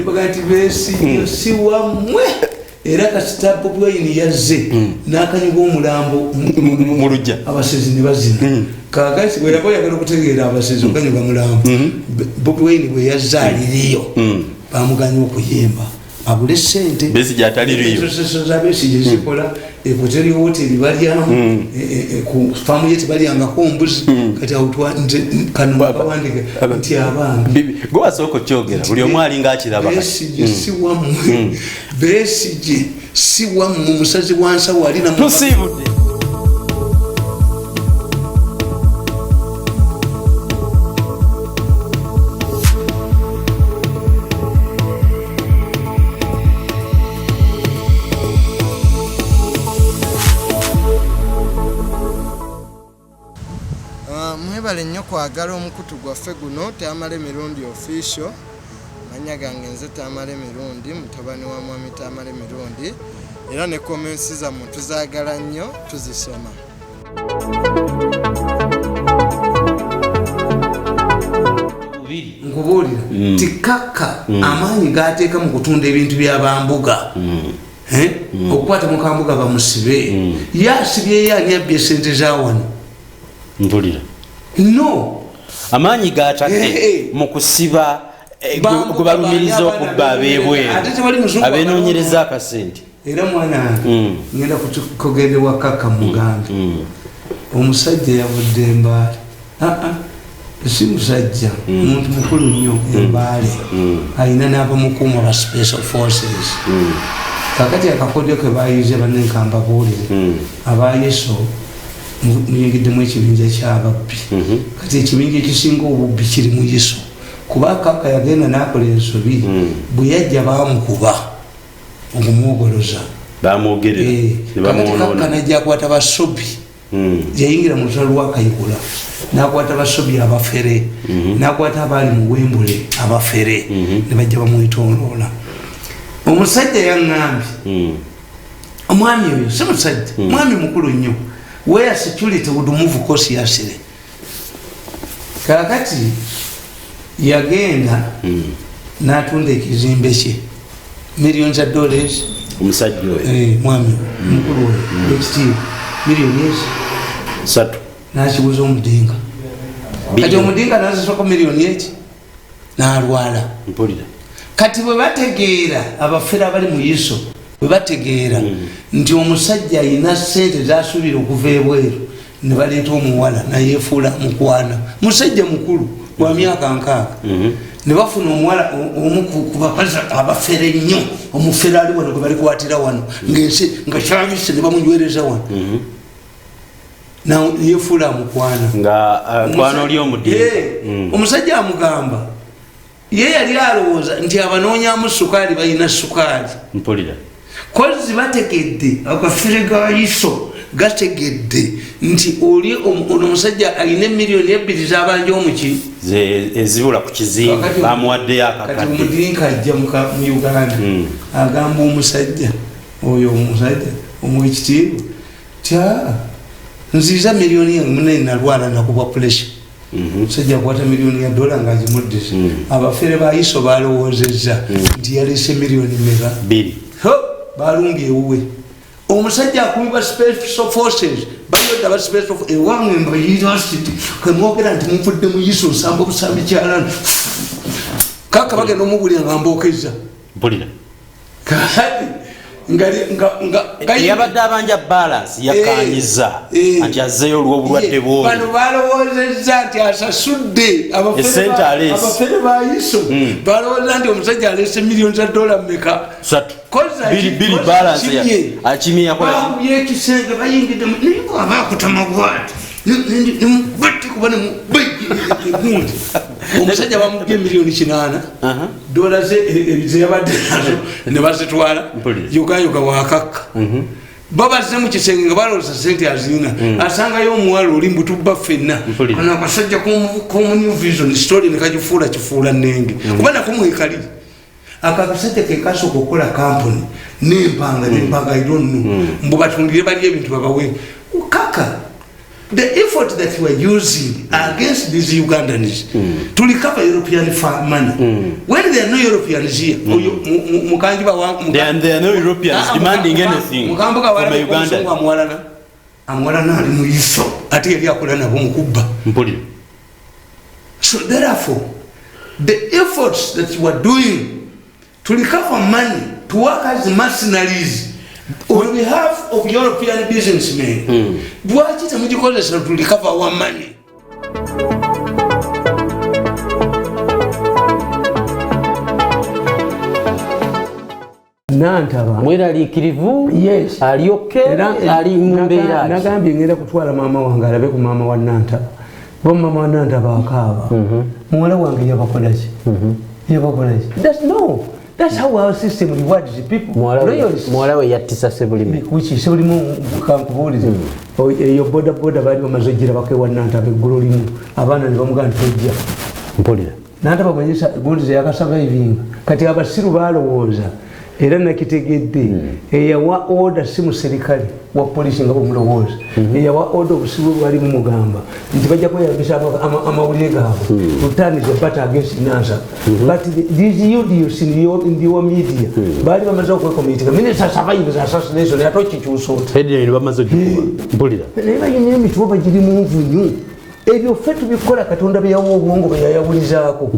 bagati besi si wamwe era kasita Bobi Wine yazze nakanyugo omulambo mu lujja abasezi ne bazina kakati bwe yakoyagala okutegeera abasezi okanyuga mulambo Bobi Wine bwe yazaaliriyo bamuganya okuyimba abule sente besi jataliriyo besi jezikola ekoteri hoteli balyamu ku famu yeti balyangako ombuzi kati awutwa kano bawandike nti abantu go asoko kyogera buli omwali ngakiraba besi si wamwe besi si wamwe musazi wansa wali na tusibudde mwebale nnyo kwagala omukutu gwaffe guno Tamale Mirundi official manya gange nze Tamale Mirundi mutabani wa mwami Tamale Mirundi era ne comments zammwe tuzaagala nnyo tuzisoma nkubulira tikaka amaanyi gateeka mu kutunda ebintu by'abambuga okukwata mukambuga bamusibe yasibye yani abbye sente za wano mpulira no amaanyi gatadde mu kusiba gwe balumiriza okubba abeebweru abeenoonyereza akasente era mwana ngenda kukogererwa kaka mugambe omusajja yavudde embaale si musajja muntu mukulu nnyo embaale alina n'abamukuuma ba special forces kakati akakodyo ke bayize bannenkamba buulire abayeso muyigiddemu ekibinja ky'ababbi kati ekibinja ekisinga obubbi kiri mu yesu kuba kaka yagenda n'akola ensobi bwe yajja bamukuba okumwogoloza bamwogerera kaka najja akwata basobi yayingira mu lutalo lwakayigula n'akwata basobi abafere n'akwata abaali mu Wembule abafere ne bajja bamwetoloola omusajja yaŋŋambye omwami oyo si musajja mwami mukulu nnyo where security would move cautiously kakati yagenda n'atunda ekizimbe kye millions of dollars omusajja oyo mwami mukulu oyo ekitiibwa millions satu n'akibuza omudinga kati omudinga n'aziswako millioni eki n'alwala mpulira kati bwe bategeera abafere abali mu yiso bwe bategeera nti omusajja alina ssente zasuubira okuva ebweru ne baleeta omuwala nayeefuula mukwana musajja mukulu wa myaka 6 ne bafuna omuwala omu ku bakazi abafere nnyo omufere ali wano gwe balikwatira wano ng'ensi nga kyabise ne bamunywereza wano yeefuula mukwana nga kwana oli omudinga omusajja amugamba ye yali alowooza nti abanoonyamu sukaali balina sukaali mpulira kozi bategedde akafere ga yiso gategedde nti oli omusajja alina millioni 2 z'abanja omuki ezibula ku kizimba bamuwaddeyo akakadde kati omudinka ajja mu Uganda agamba omusajja oyo omusajja omwekitiibwa tya nziza millioni yange nalwala nakubwa pressure omusajja akwata millioni ya dola ng'agimuddiza abafere ba yiso balowoozezza nti yaleese millioni meka 2 balungi ewuwe omusajja akubibwa special forces bayodda ba special ewange mba university kemwogera nti mufudde mu yiso nsamba obusambi kyalana kaka bagenda omugulira nga mbookeza mpulira yabadde abanja balance yakanyiza nti azzeeyo olw'obulwadde bw'oyo bano balowoozezza nti asasudde abafere ba yiso balowooza nti omusajja aleese millions za dola mmeka 2 balance akimye yakola ekisenge bayingidde naye bwaba akutamagwati bati kuba nemugundi omusajja bamugye millioni 8 dola zeyabadde nazo ne bazitwala yogayoga wakakka babazze mu kisenge nga balowooza sente azina asangayo omuwala oli mbutubba ffenna ano akasajja k'omu New Vision story nekagifuula kifuula nnenge kuba nakumwekali akakasajja kekasooka okukola kampuni nempanga I don't know mbu batundire bali ebintu babawe kaka the effort that we are using against these Ugandans to recover European money, when there are no Europeans here, there are no Europeans demanding anything from Uganda. So therefore, the efforts that you are doing to recover money, to work as mercenaries on behalf of European businessmen, what is to recover our money? Nantaba mweraliikirivu yes alioke ali mumbeera nagambye ngenda kutwala maama wange alabe ku maama wa Nantaba bo maama wa Nantaba akaaba muwala wange yabakolaki that's how our system rewards the people. Mwala we yattisa Sebulime which is Sebulime kankubuulize eyo boda bali bamaze gira bakewa Nantaba eggulu limu abaana ne bamugamba tojja mpulira Nantaba bwenyisa buulize yakasurviving kati abasiru balowooza era nakitegedde eyawa order si muserikale wa polisi nga bamulowooza eyawa order obusiru bwali mumugamba nti bajja kweyambisa amawulire gaabwe tutanize battle against Nasa but these idiots in your media bali bamaze okwekomitika minister survives assassination yato kikyusoota headline bamaze okukuba mpulira naye bayina emituba bagiri mu nvunyu ebyo ffe tubikola Katonda byeyawa obwongo bwe yayawulizaako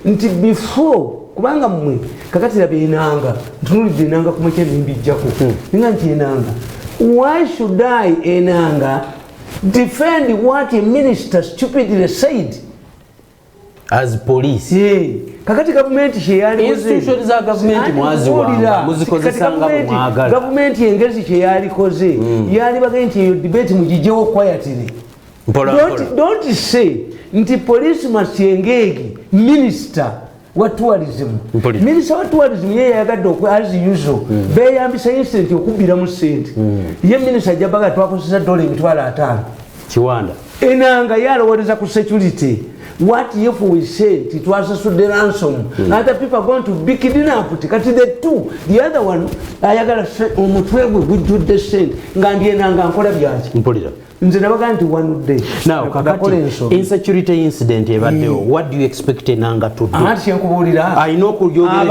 nti before kubanga mmwe kakatira beenanga ntunulidde enanga ku mwekya nimbijjako ninga nti enanga why should I enanga defend what a minister stupidly said as police kakati gavumenti kyeyali institution za gavumenti mwaziwanga muzikozesanga mumwagala gavumenti engezi kyeyalikoze yali bagambye nti eyo debate mugijjewo quietly. Don't say nti police must engage minister wa tourism. Minister wa tourism ye yagadde as usual beyambisa incident okubbira mu sente ye minister jabaga twakozesa $5,000 kiwanda enanga yalowoleza ku security. What if we say it was a ransom? Other people are going to be kidnapped. The other one, I got a umutwebwe we do the same. Ngandi enanga nkola byachi. Mpulira. Nze nabaga nti one day. Now, kakati insecurity incident ebaddewo. What do you expect enanga to do? Ati yankubulira. I know could you how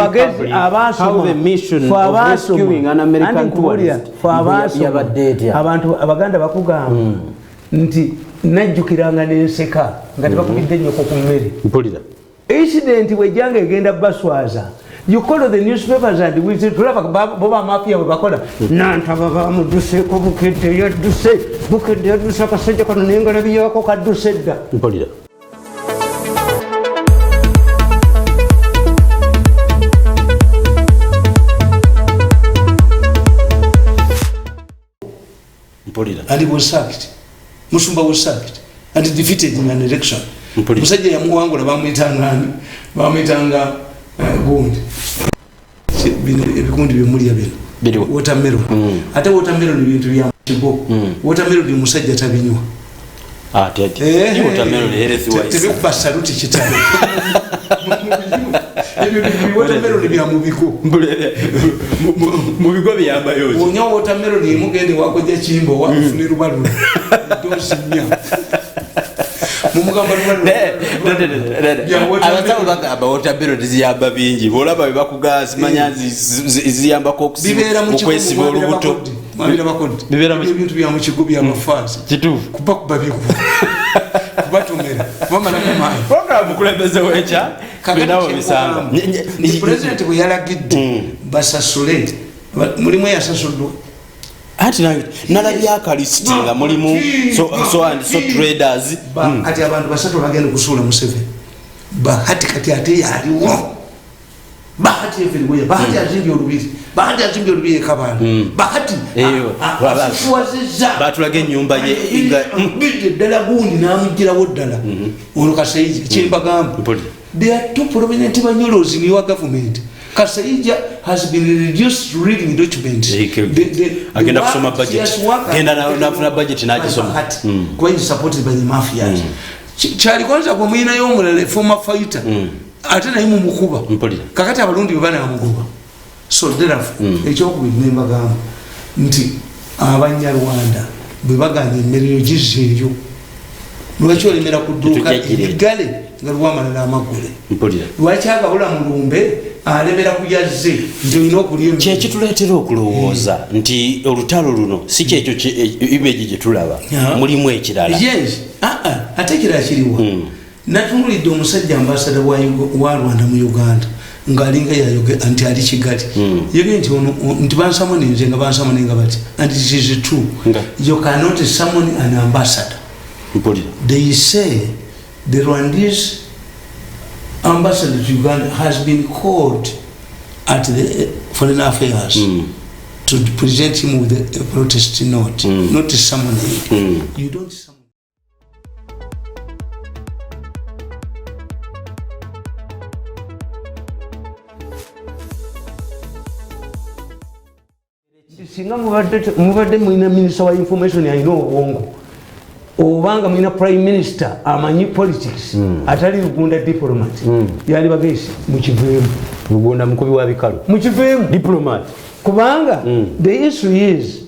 the mission of rescuing an American tourist. Abantu abaganda bakugamba nti najjukiranga n'enseka nga tebakubidde nnyoko ku mmere. Mpulira. Incident wejjanga egenda baswaza. You call the newspapers and we say tulaba boba mafia we bakola Nantaba bamudduseeko bukedde yadduse akasajja kano naye nga nabiyako kadduse dda. Mpulira. And he was sacked. Musumba was sacked and defeated in an election. Musajja yamuwangula bamuyitanga gundi. Ebigundi byemulya bino. Watermelon. Ate watermelon bintu bya kigo. Watermelon musajja tabinywa. Watermelon health wise. Tebikuba saluti kitalo. Watermelon bya mubigo. Mubigo byamba yozi. Onyo watermelon yemugende wakoja chimbo wafune rubalu. Dosinya. Mumugamba abasawo bagamba watermelon ziyamba bingi bolaba bebakugazi manyanzi ziyamba okwesiba olubuto bibera mu bintu bya mu kigo bya mafazi kituufu kuba biko kubatumira bamala kumayi program kulembeze wecha benawo bisanga ni president bwe yalagidde basasule mulimu yasasuddwa ati nalabya akalistinga mulimu so traders ati abantu basatu bagenda kusula Museveni bahati kati ate yaliwo bahati everywhere bahati azimbye olubiri kabana bahati waziza batulage nyumba ye bidde ddala gundi namugirawo ddala ono Kasayija kimbagamba there are two prominent banyolos in your government. Kasayija has been reduced to reading documents. Agenda kusoma budget. Genda nafuna budget najisoma. Going supported by the mafias. Chali kwanza kwa mwina yomulale former fighter. Ate na imu mukuba. Kakati abalundi bana amukuba. So therefore, ekyokubiri mbagamba nti Abanyarwanda bwe baganye emmere gizeeyo lwaki olemera kuduuka ebigale nga lwamalala amagule lwaki agabula mulumbe alemera kuyazze nti olina okulya kyekituleetera okulowooza nti olutalo luno si kyekyo imagi gye tulaba mulimu ekirala ate ekirala kiriwa natunulidde omusajja ambasada wa Rwanda mu Uganda ng'alinga yayoge nti ali Kigali yege nti bansamoni nze nga bansamoni nga bati and it is true you cannot summon an ambassador. They say the Rwandese ambassador to Uganda has been called at the Foreign Affairs to present him with a protest note, not to summon him. You don't summon. Singa mubadde mulina minister wa information alina obwongo obanga mulina prime minister amanyi politics atali lugunda diplomat yali bagesi mukiveemu lugunda mukubi wa bikalu mukiveemu diplomat kubanga the issue is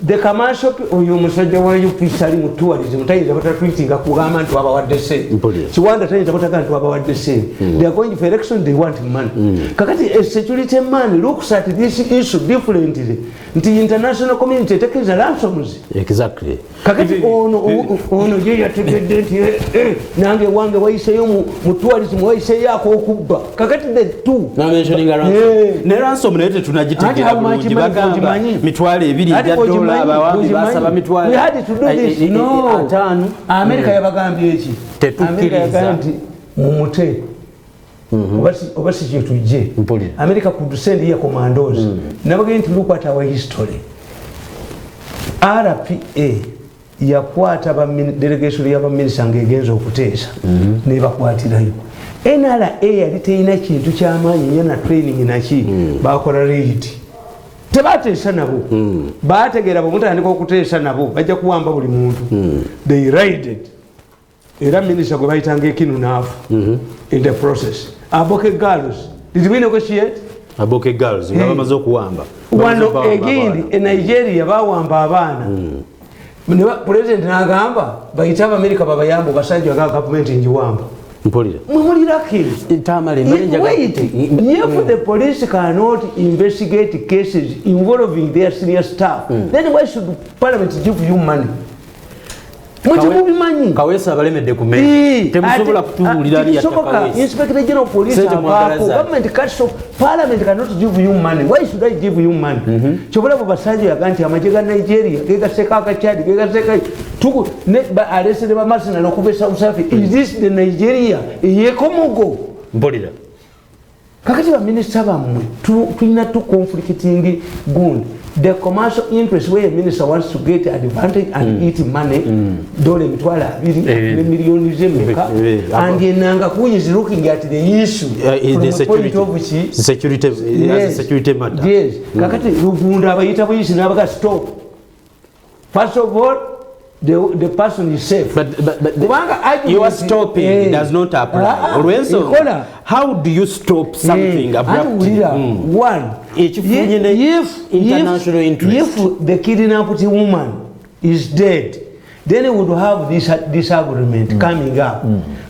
the commercial oyo musajja wa UPC ali mu tourism tayinza batatwitinga kugamba nti wabawadde sente kiwanda tayinza batagamba nti wabawadde sente they are going for election they want money kakati a security man looks at this issue differently nti international community etekereza ransoms exactly kakati ono je yategedde nti nange wange wayiseyo mu tourism wayiseyo okubba kakati the two na mentioning ransom ne ransom nayo tetunagitegera bulungi bagamba mitwalo 2 abawabi basaba mitwalo we had to do this no America yabagambye eki America yagambye mumute obasi kye tujje America could send here commandos nabagambye nti look at our history RPA yakwata ba delegation ya ba minister ngegenzo okuteesa ne bakwatirayo NRA yali teyina kintu ky'amaanyi yana training naki bakola raid tebateesa nabo bategeera bwemutandika okuteesa nabo bajja kuwamba buli muntu they raided era minisita gwe bayitanga ekinu naafu in the process Aboke girls did we negotiate Aboke girls nga bamaze okuwamba wano egindi e Nigeria bawamba abaana president n'agamba bayita Abamerika babayamba basajja ga government njiwamba mpulira mumulirake itamale wait if the police cannot investigate cases involving their senior staff then why should parliament give you money mujibubimanyi kawesa abalemedde ku mezi temusobola kutuulira ali kawesa inspector general police abako government cuts off parliament cannot give you money why should I give you money chobola bubasajja yaganti amajega Nigeria gega seka ka Chad gega seka tuku ne ba arrested ba masina nokubesa usafi is this the Nigeria yekomogo mbolira kakati ba minister bamwe tulina tu conflicting gun the commercial interest where a minister wants to get advantage and eat money dole mitwala 2 million zemeka and yenanga kunyi is looking at the issue the security matter yes kakati lugunda abayita buyisi nabaga stop first of all the person is safe but you are stopping it does not apply how do you stop something abruptly one if international interest if the kidnapped woman is dead then we would have this argument coming up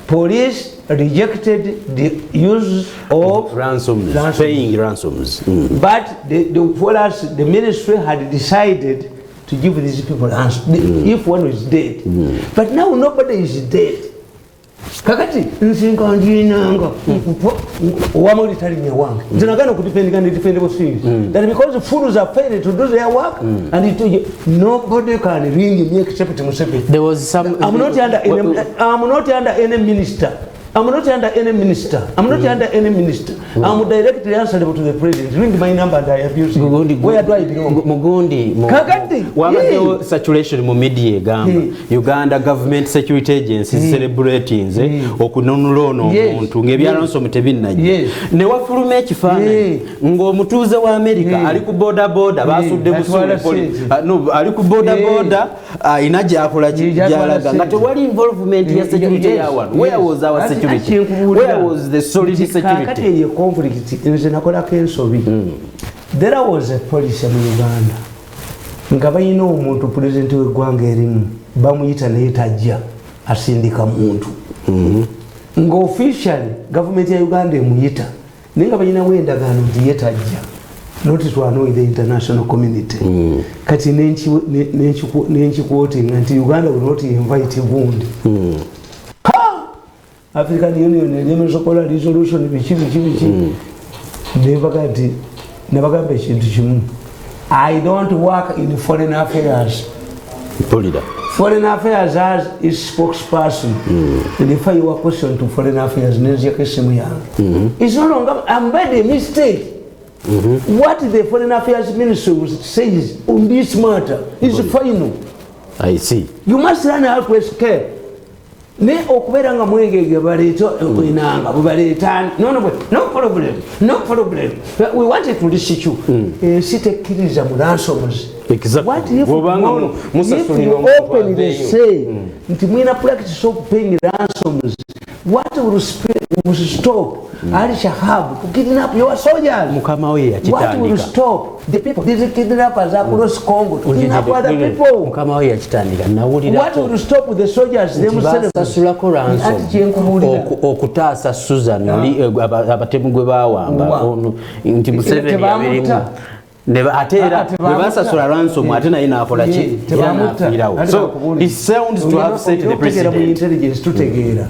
police rejected the use of ransoms paying ransoms but the ministry had decided to give these people answer if one is dead but now nobody is dead kakati nsinga ndinanga wamuli talinya wange zinagana kudepending dependable things that because the fools are failed to do their work and nobody can ring me except Museveni. There was some I'm not under any minister. I'm not under any minister. I'm directly answerable to the president. Ring my number and I abuse you. Where do I belong? Mugundi. Kakati. Wabadde saturation mu media egamba. Uganda government security agencies celebrating okununula ono omuntu ng'ebyalanso mutebinnajja. Ne wafuluma ekifaananyi ng'omutuuze wa America ali ku boda basudde busuuli. No, ali ku boda ina gy'akola gy'alaga nga tewali involvement ya security yawan. Where was our security? Where was the solid security? Conflict in Zenakolako ensobi. There was a police in Uganda nga bayina omuntu president w'eggwanga erimu bamuyita naye tajja asindika muntu nga officially government ya Uganda emuyita nenga banyina wendagano nti yetajja not to annoy the international community kati nenchi quoting nti Uganda will not invite Gundi African Union nemesokola resolution bichi nebagambe kintu kimu I don't work in foreign affairs. Foreign affairs has its spokesperson. Refer your question to foreign affairs. It's no longer I'm made a mistake. What the foreign affairs minister says on this matter is final. I see. You must learn how to escape. Ne okubera nga mwegege baleto okuinanga bubaletani no problem we wanted to listen you sitekiriza mu ransoms what if you open the say nti mwina practice of paying ransoms what will stop Ali Shahab to kidnap your soldiers mukama we yakitandika what will stop the people these kidnappers across Congo to kidnap other people mukama we yakitandika nawulira what will stop the soldiers sulako ransom okutaasa Susan oli abatemugwe bawamba nti Museveni yabirimu Never atera nebasasula ransom ate naye nakola ki yamufiirawo so it sounds to have set the precedent intelligence tutegeera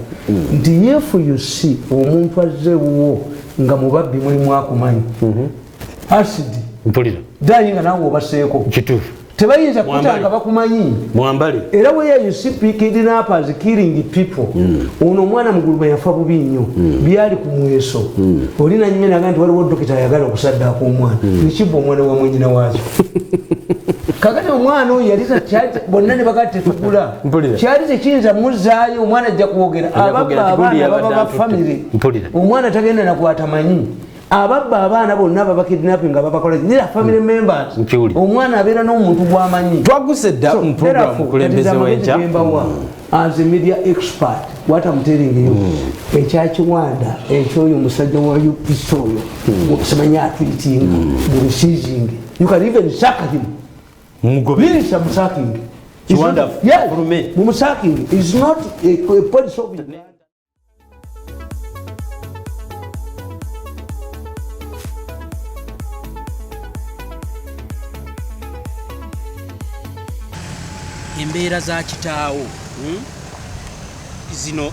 nti if you see omuntu azzewo nga mubabbi mulimu akumanyi acid mpulira dayinga nawe obaseeko kituufu tebayinza kutanga bakumanyi mwambale era weya you see kidnappers killing people ono mwana muguluma yafa bubi nnyo byali ku mweso olina nyina nganti waliwo dokita ayagala okusaddaako omwana nikibwa omwana wa mwenyina waakyo kakati omwana oyo yali bonna ne bagati tetugula kyali tekiyinza muzaayo omwana ajja kwogera ababba abaana baba family omwana tagenda nakwatamanyi ababba abaana bonna babakidnapping babakola nira family members omwana abeera n'omuntu bw'amanyi twaguse dda mu program kulembeze wencha as a media expert what I'm telling you ekyakiwanda ekyoyo omusajja wa UPC oyo okusamanya atwitinga mu seizing you can even sack him mugobiri some sacking is wonderful for me mu sacking is not a police officer. Embeera za kitaawo zino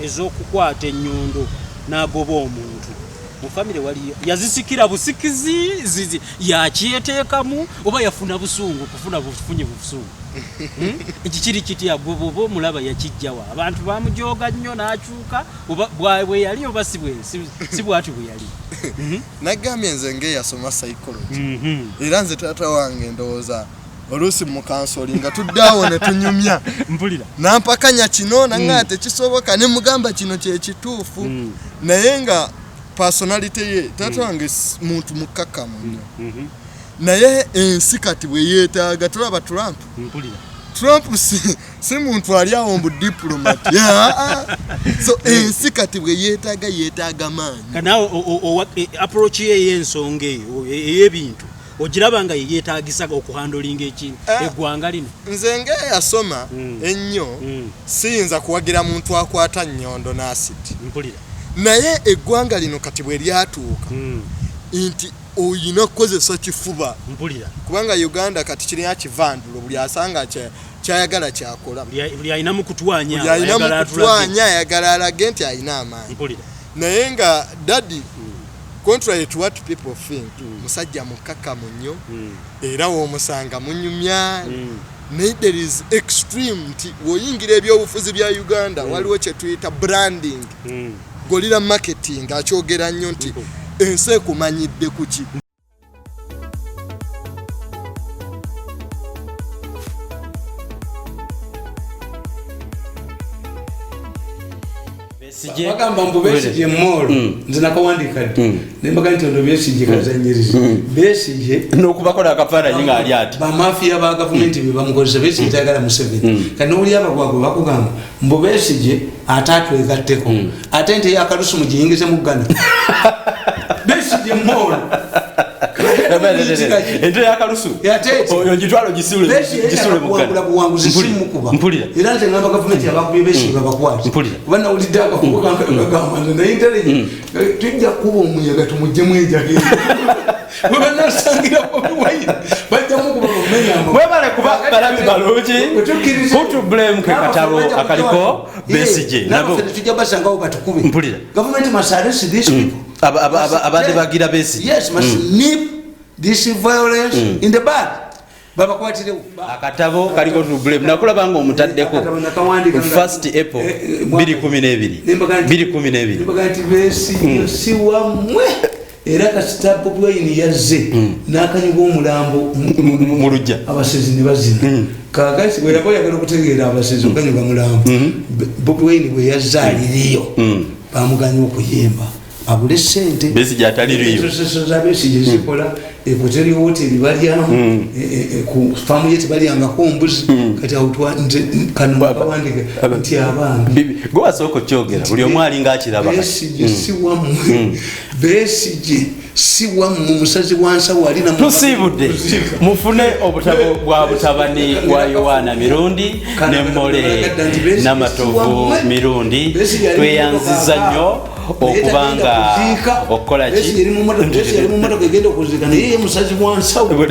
ezokukwata ennyundo n'agoba omuntu mu famire waliyo yazisikira busikizi yakyeteekamu oba yafuna busungu kufuna bufunye busungu ekikiri kitya bwoba omulaba yakijjawa abantu bamujooga nnyo n'akyuka bwe yali oba si bwati bwe yali nagambye nze ng'eyasoma psychology era nze taata wange ndowooza oluusi mu kansoli nga tuddaawo ne tunyumya mpulira nampakanya kino nanga tekisoboka ne mugamba kino kye kituufu naye nga personality ye taata wange muntu mukkakkamu nnyo naye ensi kati bwe yeetaaga tulaba Trump si muntu ali awo mbu diplomat so ensi kati bwe yeetaaga maanyi kanaawe approach ye y'ensonga eyo ey'ebintu ogiraba nga yeetaagisa okuhandolinga ekintu eggwanga lino nze ng'eyasoma ennyo siyinza kuwagira muntu akwata nnyondo n'asidi mpulira naye eggwanga lino kati bwe lyatuuka nti oyina okukozesa kifuba mpulira kubanga Uganda kati kirina kivandulo buli asanga kyayagala kyakola buli alina mu kutwanya ayagala alage nti alina amaanyi naye nga dadi contrary to what people think musajja mukkakkamu nnyo era w'omusanga munyumya naye there is extreme nti woyingira ebyobufuzi bya Uganda waliwo kye tuyita branding golira marketing akyogera nnyo nti ensi ekumanyidde kuki bagamba mbu Besigye mall nze nakawandika ddi nembaga nti ono Besigye kazanyiriza Besigye n'okubakola akafaananyi ng'ali ati bamafiya ba gavumenti be bamukozesa Besigye tayagala Museveni kati n'oli abagwagwe bakugamba mbu Besigye ate atwegatteko ate nti akalusu mugiyingize mu Ghana Besigye mall ente yakalusu oyo gitwalo gisule buwanguzi simukuba era nze ngamba gavumenti abakubye beshi babakwati kuba nawulidde akakubo kagamba naye intelligent tujja kuba omuyaga tumuggyemu enjagiri webanasangira kobiwayi bajjamu kuba omumenyamu webale kuba balabi balungi kutu blame ke katabo akaliko Besigye nabo tujja basangawo batukube mpulira gavumenti must arrest these people abade bagira Besigye yes must nip this violence in the bud babakwatirewo akatabo kaliko to blame nakulaba nga omutaddeko 1st April 2012 nti Besigye si wamwe era kasita Bobi Wine yazze n'akanyuga omulambo mu lujja abasezi ne bazina kakasi bwe yakoyagala okutegeera abasezi okanyuga mulambo Bobi Wine bwe yazaaliriyo bamuganya okuyimba abule sente Besigye ataliriyo Besigye zikola ekoteri hoteli balyamu ku famu yeti balyangako mbuzi kati awutwa kano bawandike nti abantu gwe wasooka kyogera buli omu alinga akiraba Besigye si wamwe Besigye si wamwe musazi wansawo alina tusibudde mufune obutabo bwa butabani bwa Yohana Mirundi ne Mole Namatovu Mirundi tweyanziza nnyo okubanga okola ki Besigye yali mu motoka egenda okuzika naye musazi wansawo